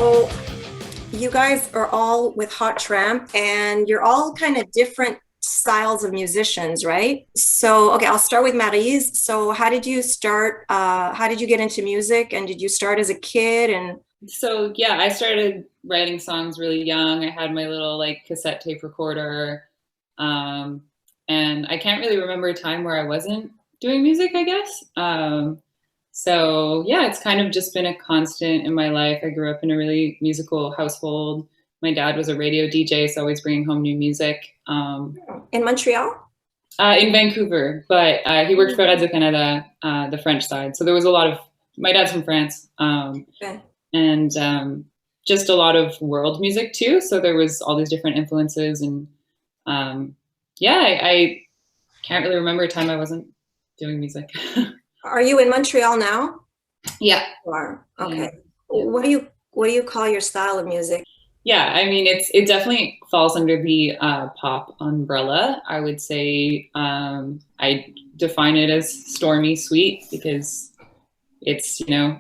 So you guys are all with Hot Tramp and you're all kind of different styles of musicians, right? So, okay, I'll start with Maryze. So how did you start? How did you get into music? And did you start as a kid? And So yeah, I started writing songs really young. I had my little like cassette tape recorder. Um, and I can't really remember a time where I wasn't doing music, I guess. So yeah, it's kind of just been a constant in my life. I grew up in a really musical household. My dad was a radio DJ, so always bringing home new music. in Montreal? In Vancouver, but he worked for Radio Canada, the French side. So there was a lot of, my dad's from France. Okay. And just a lot of world music too. So there was all these different influences, and yeah, I can't really remember a time I wasn't doing music. Are you in Montreal now? Yeah. You are. Okay. Yeah. What do you call your style of music? Yeah, I mean, it definitely falls under the pop umbrella. I would say I define it as stormy sweet because it's, you know,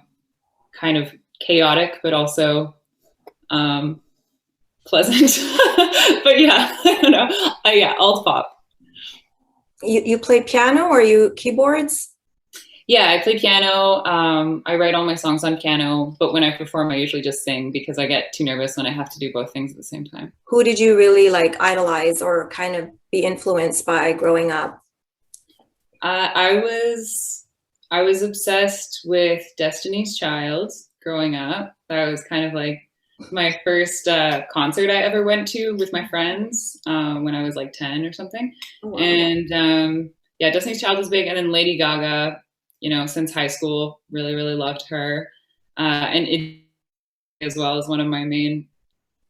kind of chaotic, but also pleasant. But yeah, I don't know. Yeah, alt pop. You play piano or you keyboards? Yeah, I play piano. I write all my songs on piano, but when I perform, I usually just sing because I get too nervous when I have to do both things at the same time. Who did you really like idolize or kind of be influenced by growing up? I was obsessed with Destiny's Child growing up. That was kind of like my first concert I ever went to with my friends when I was like 10 or something. Oh, wow. And yeah, Destiny's Child was big. And then Lady Gaga, you know, since high school, really, really loved her. And it as well as one of my main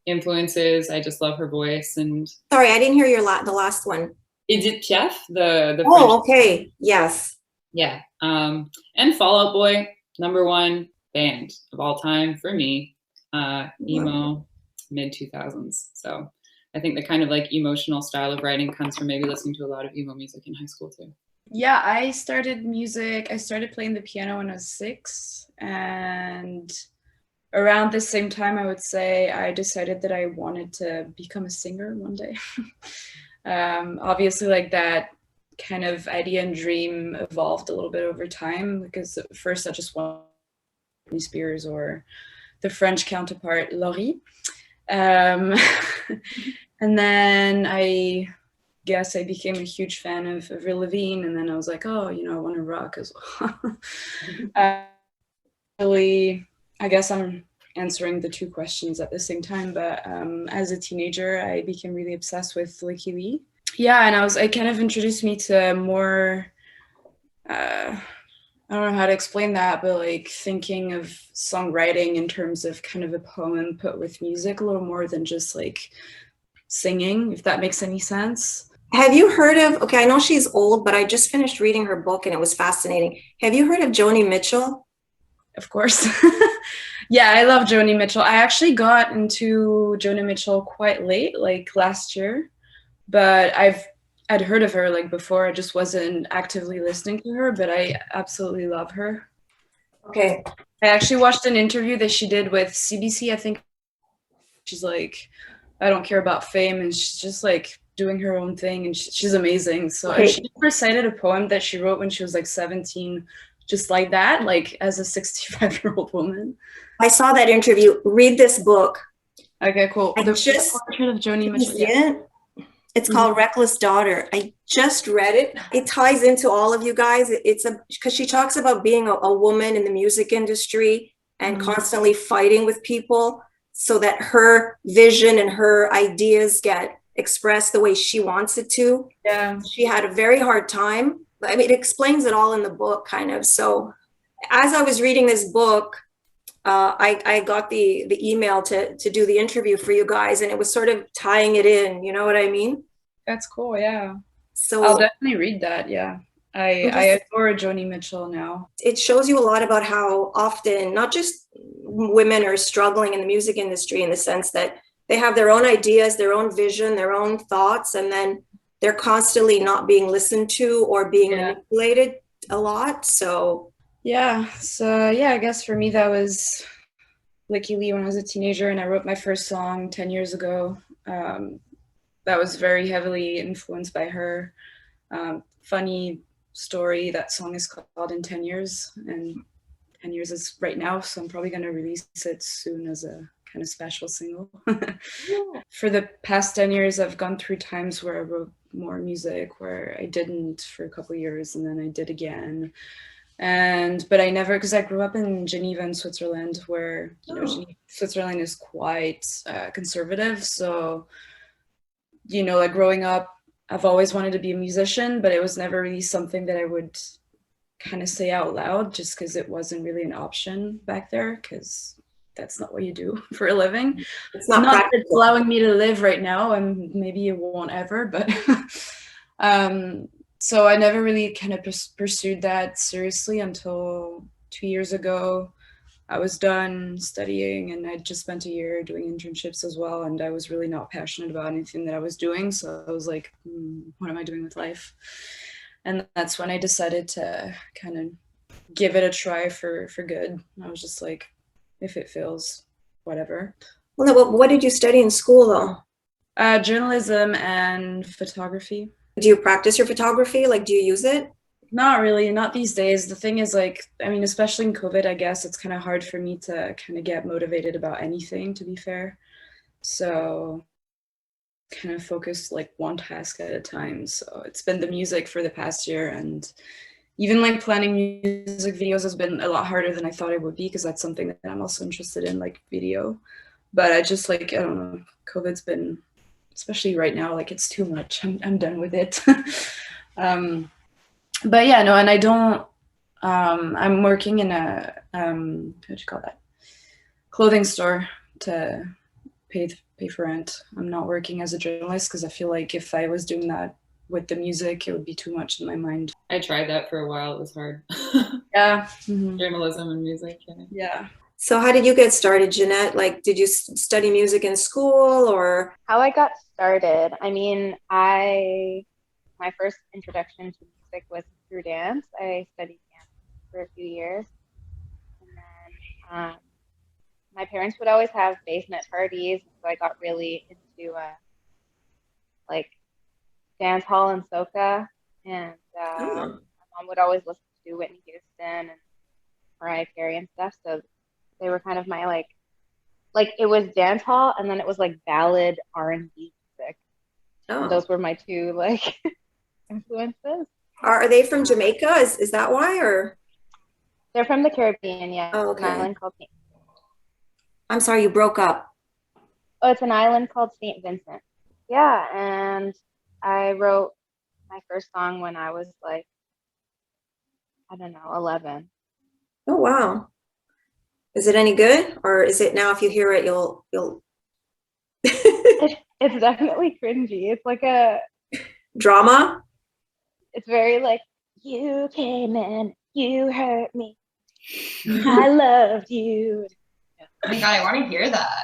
influences. I just love her voice. And Sorry, I didn't hear the last one. Edith Piaf, the Oh, French. okay. Yes. Yeah. And Fall Out Boy, #1 band of all time for me. Emo, mid 2000s. So I think the kind of like emotional style of writing comes from maybe listening to a lot of emo music in high school too. Yeah, I started playing the piano when I was 6, and around the same time, I would say, I decided that I wanted to become a singer one day. Obviously, like that kind of idea and dream evolved a little bit over time, because at first I just wanted Britney Spears or the French counterpart, Laurie. And then I guess I became a huge fan of Avril Lavigne, and then I was like, oh, you know, I want to rock as well. Really, I guess I'm answering the two questions at the same time, but as a teenager, I became really obsessed with Licky Lee. Yeah, and it kind of introduced me to more, I don't know how to explain that, but like thinking of songwriting in terms of kind of a poem put with music a little more than just like singing, if that makes any sense. Have you heard of, okay, I know she's old, but I just finished reading her book and it was fascinating. Have you heard of Joni Mitchell? Of course. Yeah, I love Joni Mitchell. I actually got into Joni Mitchell quite late, like last year, but I'd heard of her like before. I just wasn't actively listening to her, but I absolutely love her. Okay. I actually watched an interview that she did with CBC. I think she's like, I don't care about fame, and she's just like doing her own thing, and she's amazing. So Okay. she recited a poem that she wrote when she was like 17, just like that, like as a 65-year-old woman. I saw that interview. Read this book. Okay, cool. I The just Portrait of Joni Mitchell. Yeah. It's called Reckless Daughter. I just read it. It ties into all of you guys. It's because she talks about being a woman in the music industry and constantly fighting with people so that her vision and her ideas get expressed the way she wants it to. Yeah. She had a very hard time. I mean, it explains it all in the book, kind of. So as I was reading this book, I got the email to do the interview for you guys, and it was sort of tying it in, you know what I mean? That's cool, yeah. So I'll definitely read that, yeah. I adore Joni Mitchell now. It shows you a lot about how often, not just women are struggling in the music industry in the sense that they have their own ideas, their own vision, their own thoughts, and then they're constantly not being listened to or being manipulated a lot. So yeah, I guess for me that was Licky Lee when I was a teenager, and I wrote my first song 10 years ago. That was very heavily influenced by her. Funny story, that song is called In 10 Years, and 10 years is right now, so I'm probably going to release it soon as a kind of special single. Yeah. For the past 10 years, I've gone through times where I wrote more music, where I didn't for a couple of years, and then I did again. But I never, because I grew up in Geneva in Switzerland, where Switzerland is quite conservative. So, like growing up, I've always wanted to be a musician, but it was never really something that I would kind of say out loud, just because it wasn't really an option back there, because that's not what you do for a living. It's not that it's allowing me to live right now, and maybe it won't ever, but so I never really kind of pursued that seriously until 2 years ago. I was done studying, and I just spent a year doing internships as well, and I was really not passionate about anything that I was doing. So I was like, what am I doing with life? And that's when I decided to kind of give it a try for good. I was just like, if it feels, whatever. Well, no, what did you study in school, though? Journalism and photography. Do you practice your photography? Like, do you use it? Not really, not these days. The thing is, like, I mean, especially in COVID, I guess it's kind of hard for me to kind of get motivated about anything, to be fair. So kind of focus like one task at a time. So it's been the music for the past year, and even like planning music videos has been a lot harder than I thought it would be, because that's something that I'm also interested in, like video. But I just like, I don't know, COVID's been, especially right now, like it's too much. I'm done with it. But yeah, no, and I don't, I'm working in a, what do you call that? Clothing store to pay for rent. I'm not working as a journalist, because I feel like if I was doing that with the music, it would be too much in my mind. I tried that for a while. It was hard. Yeah. Journalism and music. Yeah. So how did you get started, Janette? Like, did you study music in school, or? How I got started, I mean, my first introduction to music was through dance. I studied dance for a few years. And then my parents would always have basement parties, so I got really into like dance hall and soca, and my mom would always listen to Whitney Houston and Mariah Carey and stuff, so they were kind of my like it was dance hall, and then it was like ballad R&B music. And those were my two like influences. Are they from Jamaica? Is that why, or? They're from the Caribbean, yeah. Oh, okay. An island called St. I'm sorry, you broke up. Oh, it's an island called St. Vincent. Yeah, and I wrote my first song when I was like, I don't know, 11. Oh, wow. Is it any good, or is it now if you hear it, you'll It's definitely cringy. It's like a drama. It's very like, you came in, you hurt me, I loved you. Oh my god, I want to hear that.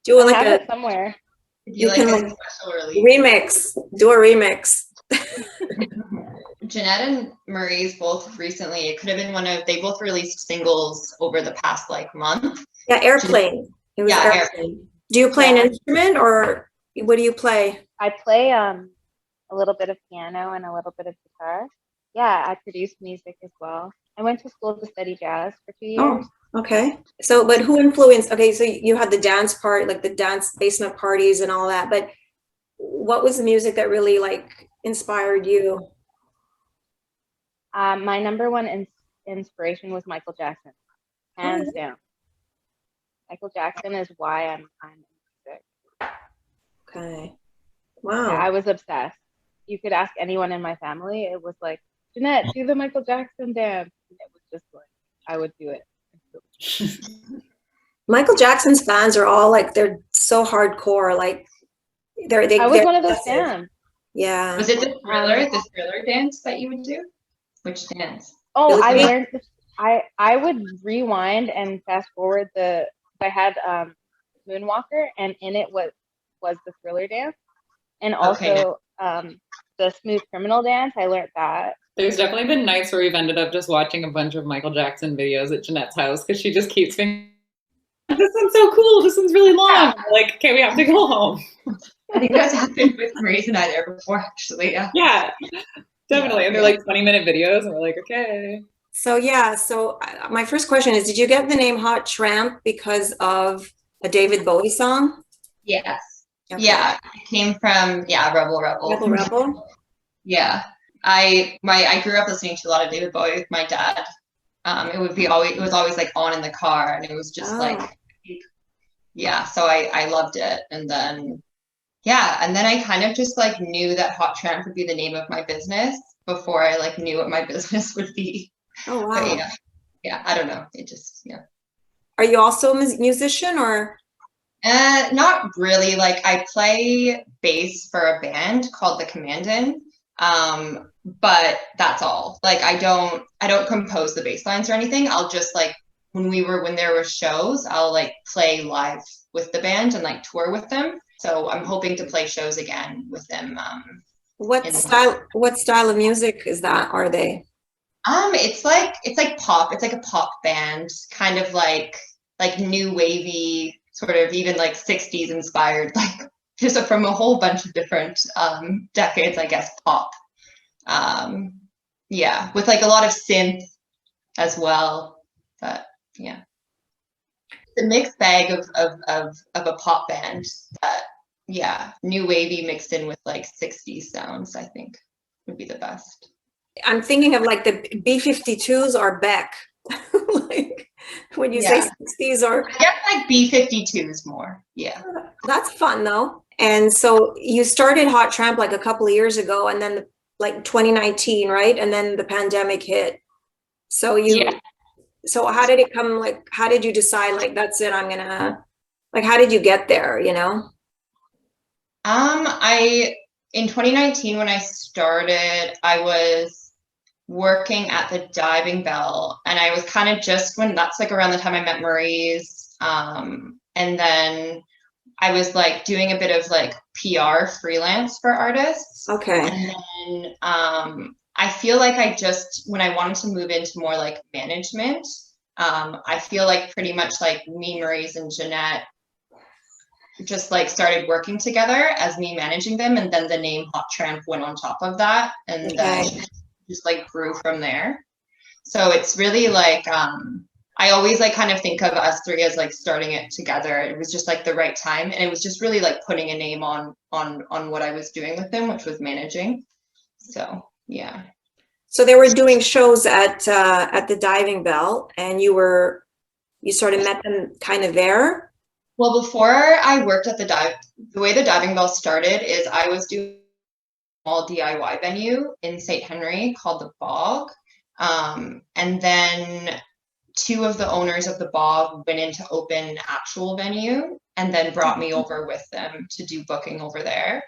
Do you like it somewhere? You like a special release? Remix. Do a remix. Janette and Maryze both recently, it could have been they both released singles over the past like month. Yeah, Airplane. It was Airplane. Do you play an instrument, or what do you play? I play a little bit of piano and a little bit of guitar. Yeah, I produce music as well. I went to school to study jazz for 2 years. Oh, okay. So, but who influenced, okay, so you had the dance part, like the dance basement parties and all that, but what was the music that really like inspired you? My number one inspiration was Michael Jackson, hands down. Michael Jackson is why I'm in music. Okay. Wow. Yeah, I was obsessed. You could ask anyone in my family. It was like, Janette, do the Michael Jackson dance. And it was just like, I would do it. Michael Jackson's fans are all like, they're so hardcore. Like, I was one of those fans. Yeah. Was it the thriller dance that you would do? Which dance? Oh, I learned. I would rewind and fast forward I had Moonwalker, and in it was the thriller dance, and also the Smooth Criminal dance. I learned that. There's definitely been nights where we've ended up just watching a bunch of Michael Jackson videos at Janette's house, because she just keeps being this one's so cool. This one's really long. Yeah. Like, okay, we have to go home. I think that's happened with Maryze and I there before, actually. Yeah. Yeah, definitely. Yeah, And they're like 20-minute videos, and we're like, okay. So yeah, my first question is, did you get the name Hot Tramp because of a David Bowie song? Yes. Okay. Yeah. It came from Rebel. Rebel. Yeah. I grew up listening to a lot of David Bowie with my dad. It was always like on in the car, and it was just like, yeah, so I loved it. And then I kind of just like knew that Hot Tramp would be the name of my business before I like knew what my business would be. Oh wow. But yeah, I don't know. It just, Are you also a musician or? Not really. Like I play bass for a band called The Commandant. But that's all. Like I don't compose the bass lines or anything. I'll just like when there were shows, I'll like play live with the band and like tour with them. So I'm hoping to play shows again with them. What style of music is that? Are they? It's like pop. It's like a pop band, kind of like new wavy, sort of even like 60s inspired, like just from a whole bunch of different decades, I guess, pop. With like a lot of synth as well. But yeah. It's a mixed bag of a pop band that new wavy mixed in with like 60s sounds, I think would be the best. I'm thinking of like the B-52s or Beck. Like when you say 60s or I guess like B-52s more. Yeah. That's fun though. And so you started Hot Tramp like a couple of years ago, and then like 2019, right? And then the pandemic hit. So so how did it come, like how did you decide like that's it, I'm gonna, like how did you get there, you know? In 2019 when I started, I was working at the Diving Bell, and I was kind of that's like around the time I met Maryze. And then I was like doing a bit of like PR freelance for artists. Okay. And then I feel like when I wanted to move into more like management, I feel like pretty much like me, Maryze, and Janette just like started working together as me managing them, and then the name Hot Tramp went on top of that, and then just like grew from there. So it's really like I always like kind of think of us three as like starting it together. It was just like the right time, and it was just really like putting a name on what I was doing with them, which was managing. So yeah. So they were doing shows at the Diving Bell, and you sort of met them kind of there. Well, before I worked at the way the Diving Bell started is I was doing a small DIY venue in St. Henry called the Bog. And then two of the owners of the Bog went in to open actual venue and then brought me over with them to do booking over there.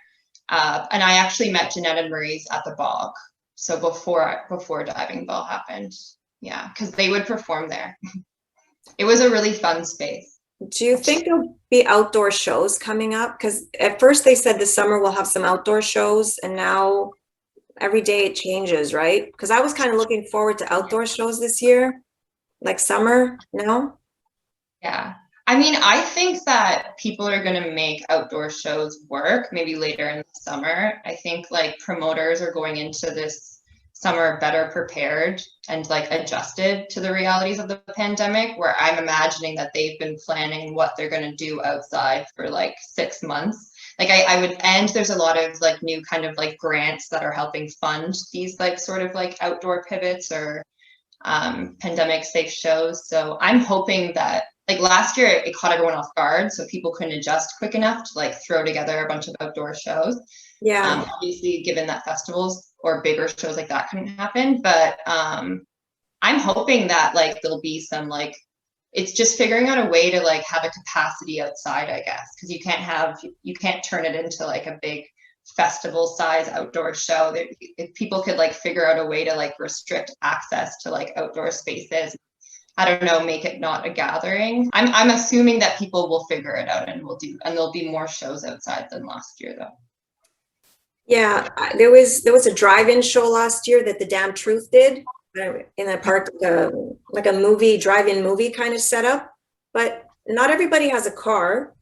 And I actually met Janette and Maryze at the Bog. So before Diving Bell happened. Yeah, because they would perform there. It was a really fun space. Do you think there'll be outdoor shows coming up? Because at first they said this summer we'll have some outdoor shows, and now every day it changes, right? Because I was kind of looking forward to outdoor shows this year, like summer, no? Yeah. I mean, I think that people are going to make outdoor shows work maybe later in the summer. I think like promoters are going into this summer better prepared and like adjusted to the realities of the pandemic, where I'm imagining that they've been planning what they're going to do outside for like 6 months. Like there's a lot of like new kind of like grants that are helping fund these like sort of like outdoor pivots or pandemic safe shows. So I'm hoping that like last year it caught everyone off guard, so people couldn't adjust quick enough to like throw together a bunch of outdoor shows. Yeah. Obviously, given that festivals or bigger shows like that couldn't happen, but I'm hoping that like there'll be some like, it's just figuring out a way to like have a capacity outside, I guess, because you can't turn it into like a big festival size outdoor show. That if people could like figure out a way to like restrict access to like outdoor spaces, I don't know, make it not a gathering. I'm assuming that people will figure it out and there'll be more shows outside than last year though. Yeah, there was a drive-in show last year that the Damn Truth did in a park, like a movie, drive-in movie kind of setup. But not everybody has a car.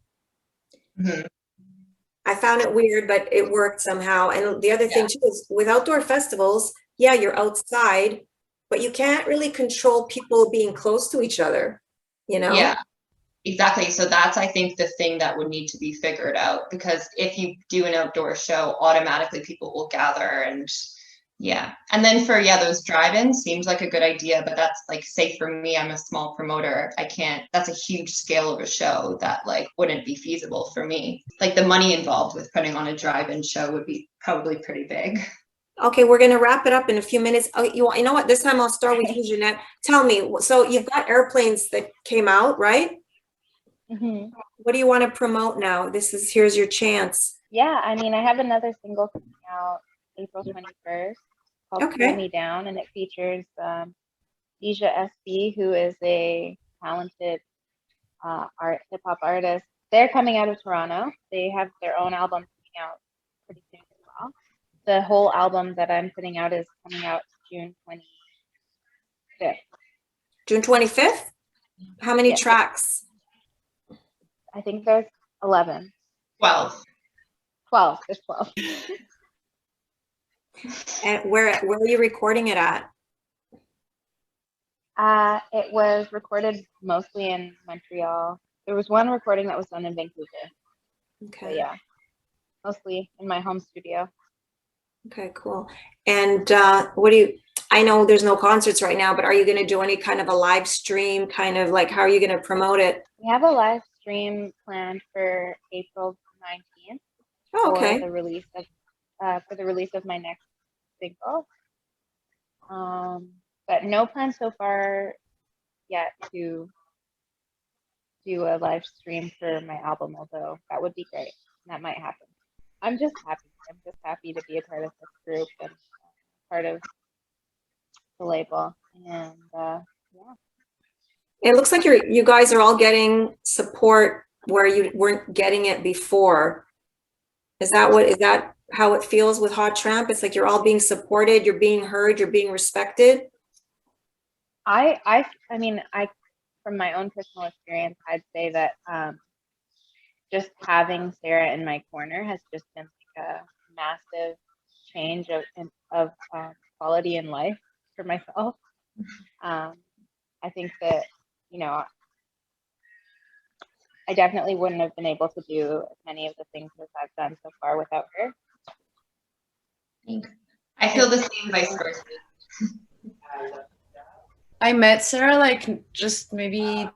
Mhm. I found it weird, but it worked somehow. And the other thing too is with outdoor festivals, yeah, you're outside, but you can't really control people being close to each other, you know? Yeah, exactly. So that's, I think, the thing that would need to be figured out, because if you do an outdoor show, automatically people will gather. And yeah. And then for, those drive-ins seems like a good idea, but that's like, say for me, I'm a small promoter. I can't, that's a huge scale of a show that like wouldn't be feasible for me. Like the money involved with putting on a drive-in show would be probably pretty big. Okay, we're gonna wrap it up in a few minutes. Oh, you know what? This time I'll start with you, Janette. Tell me, so you've got airplanes that came out, right? Mm-hmm. What do you want to promote now? Here's your chance. Yeah, I mean, I have another single coming out April 21st called Okay. Cool Me Down, and it features Deja SB, who is a talented hip hop artist. They're coming out of Toronto. They have their own album coming out pretty soon as well. The whole album that I'm putting out is coming out June 25th. June 25th? How many Yes. tracks? I think there's 11. 12. 12. There's 12. And where are you recording it at? It was recorded mostly in Montreal. There was one recording that was done in Vancouver. Okay. But yeah, mostly in my home studio. Okay, cool. And I know there's no concerts right now, but are you going to do any kind of a live stream, kind of like, how are you going to promote it? We have a live stream planned for April 19th Oh, okay. for the release of my next single. But no plan so far yet to do a live stream for my album, although that would be great. That might happen. I'm just happy. I'm just happy to be a part of this group and part of the label. And yeah. It looks like you guys are all getting support where you weren't getting it before. Is that how it feels with Hot Tramp? It's like you're all being supported, you're being heard, you're being respected. I mean, from my own personal experience, I'd say that just having Sarah in my corner has just been like a massive change of quality in life for myself. I think that, I definitely wouldn't have been able to do many of the things that I've done so far without her. I feel the same, vice versa. I met Sarah like just maybe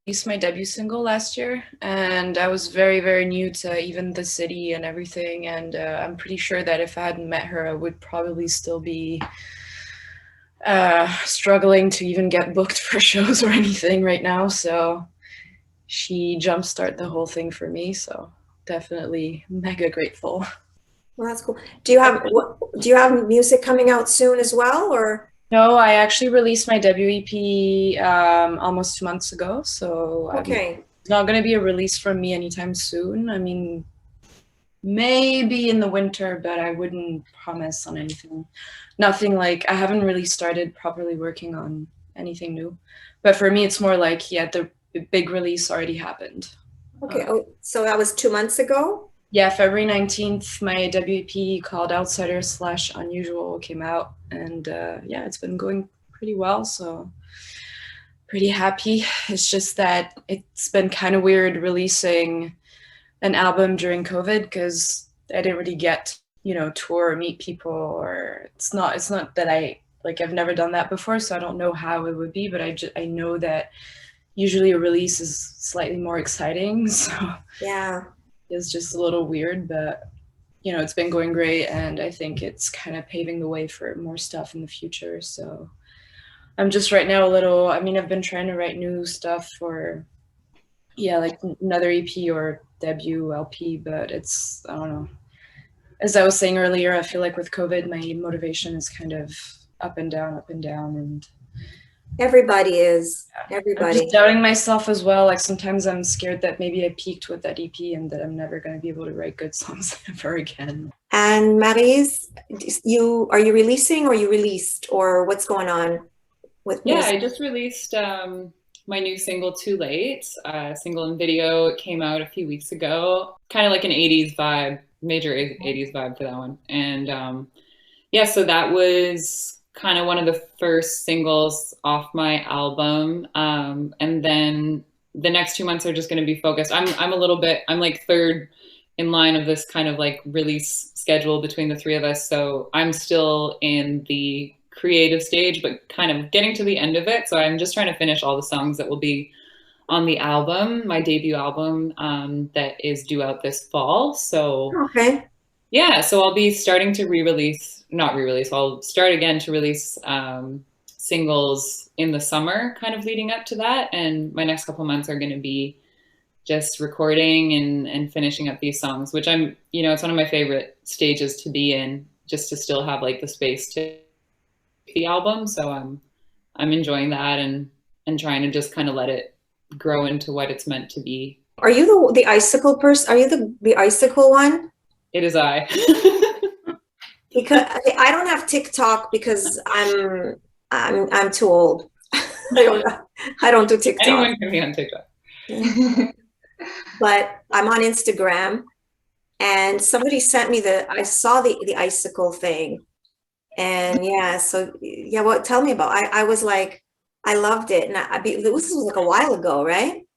released my debut single last year, and I was very, very new to even the city and everything, and I'm pretty sure that if I hadn't met her, I would probably still be struggling to even get booked for shows or anything right now. So she jumpstarted the whole thing for me, so definitely mega grateful. Well, that's cool. Do you have music coming out soon as well, or? No, I actually released my debut EP almost 2 months ago, so okay. It's not going to be a release from me anytime soon. I mean, maybe in the winter, but I wouldn't promise on anything. Nothing like, I haven't really started properly working on anything new. But for me, it's more like, the big release already happened. Okay, so that was 2 months ago? Yeah, February 19th, my debut EP called Outsider/Unusual came out, and it's been going pretty well, so pretty happy. It's just that it's been kind of weird releasing an album during COVID because I didn't really get, tour or meet people, or it's not that I've never done that before, so I don't know how it would be, but I know that usually a release is slightly more exciting, so yeah. It's just a little weird, but it's been going great, and I think it's kind of paving the way for more stuff in the future. So I'm just right now I've been trying to write new stuff for like another EP or debut LP, but it's, I don't know. As I was saying earlier, I feel like with COVID, my motivation is kind of up and down, and everybody is. I'm Everybody. just doubting myself as well. Like sometimes I'm scared that maybe I peaked with that EP and that I'm never going to be able to write good songs ever again. And Maryze, are you releasing, or you released, or what's going on with music? I just released my new single Too Late, single and video. It came out a few weeks ago, kind of like an 80s vibe, major 80s vibe for that one. And yeah, so that was kind of one of the first singles off my album. And then the next 2 months are just going to be focused. I'm like third in line of this kind of like release schedule between the three of us. So I'm still in the creative stage, but kind of getting to the end of it. So I'm just trying to finish all the songs that will be on the album, my debut album, that is due out this fall. So Okay. yeah, so I'll be starting to I'll start again to release singles in the summer, kind of leading up to that. And my next couple months are going to be just recording and finishing up these songs, which it's one of my favorite stages to be in, just to still have like the space to the album. So I'm enjoying that and trying to just kind of let it grow into what it's meant to be. Are you the icicle person? Are you the icicle one? It is I. Because I don't have TikTok because I'm too old. I don't do TikTok. Anyone can be on TikTok. But I'm on Instagram, and somebody sent me I saw the icicle thing, and yeah, so yeah, what? Tell me about. I was like, I loved it, and this was like a while ago, right?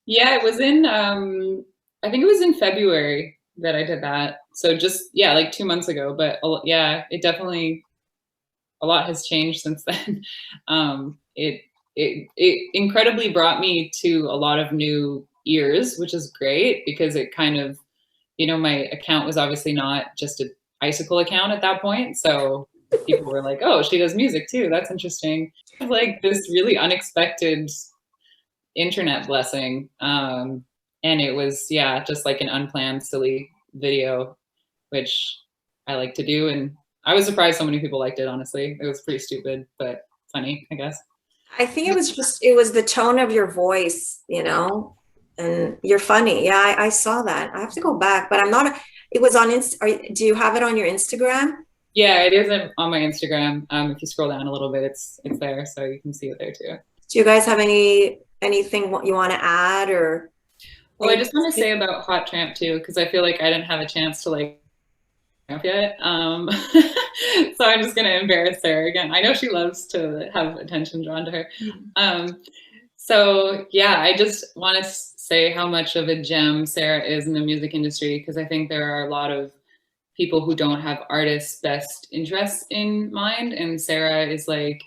Yeah, it was in I think it was in February that I did that. So just like 2 months ago. But yeah, it definitely, a lot has changed since then. It incredibly brought me to a lot of new ears, which is great because it kind of, my account was obviously not just an icicle account at that point. So people were like, oh, she does music too. That's interesting. Like this really unexpected internet blessing. And it was, just like an unplanned, silly video, which I like to do. And I was surprised so many people liked it, honestly. It was pretty stupid, but funny, I guess. I think it was the tone of your voice, and you're funny. Yeah, I saw that. I have to go back, but it was on do you have it on your Instagram? Yeah, it is on my Instagram. If you scroll down a little bit, it's there, so you can see it there too. Do you guys have anything you want to add or? Well, I just want to say about Hot Tramp too, because I feel like I didn't have a chance to like yet. So I'm just gonna embarrass Sarah again. I know she loves to have attention drawn to her. So yeah, I just want to say how much of a gem Sarah is in the music industry, because I think there are a lot of people who don't have artists' best interests in mind, and Sarah is like,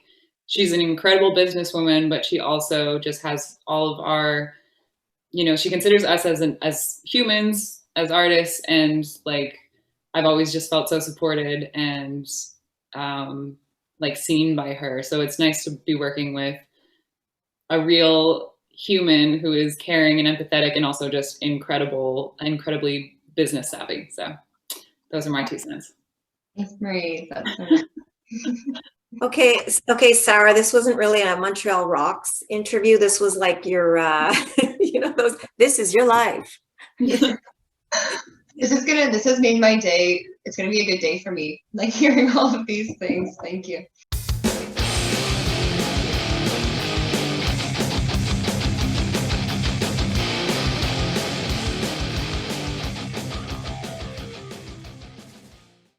she's an incredible businesswoman, but she also just has all of our, she considers us as humans, as artists, and like I've always just felt so supported and like seen by her. So it's nice to be working with a real human who is caring and empathetic and also just incredibly business savvy. So those are my 2 cents. Thanks, Maryze. That's so nice. Okay, Sarah, this wasn't really a Montreal Rocks interview. This was like your, this is your life. This has made my day. It's gonna be a good day for me, like hearing all of these things. Thank you.